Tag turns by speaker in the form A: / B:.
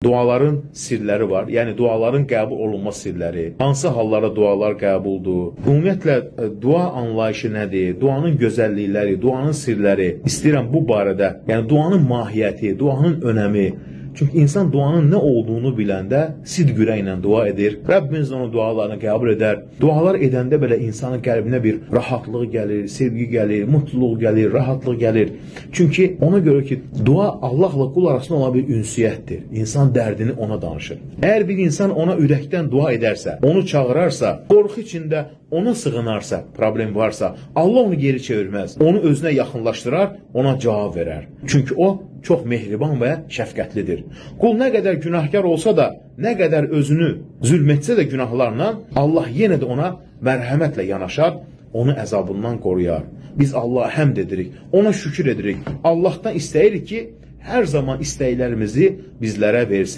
A: Duaların sirləri var. Yəni duaların qəbul olunma sirləri. Hansı hallara dualar qəbuldur? Ümumiyyətlə dua anlayışı nədir? Duanın gözəllikləri, duanın sirləri. İstəyirəm bu barədə, yəni duanın mahiyyəti, duanın önəmi. Çünki insan duanın nə olduğunu biləndə sidq ürəklə dua edir. Rəbbimiz onun dualarını qəbul edər. Dualar edəndə belə insanın qəlbinə bir rahatlıq gəlir, sevgi gəlir, mutluluq gəlir, rahatlıq gəlir. Çünki ona görə ki, dua Allahla qul arasında olan bir ünsiyyətdir. İnsan dərdini ona danışır. Əgər bir insan ona ürəkdən dua edərsə, onu çağırarsa, qorxu içində ona sığınarsa, problem varsa, Allah onu geri çevirməz. Onu özünə yaxınlaşdırar, ona cavab verər. Çünki o çox mehriban və şəfqətlidir. Qul nə qədər günahkar olsa da, nə qədər özünü zülm etsə də günahlarla, Allah yenə də ona mərhəmətlə yanaşar, onu əzabından qoruyar. Biz Allaha həmd edirik, ona şükür edirik. Allahdan istəyirik ki, hər zaman istəklərimizi bizlərə versin.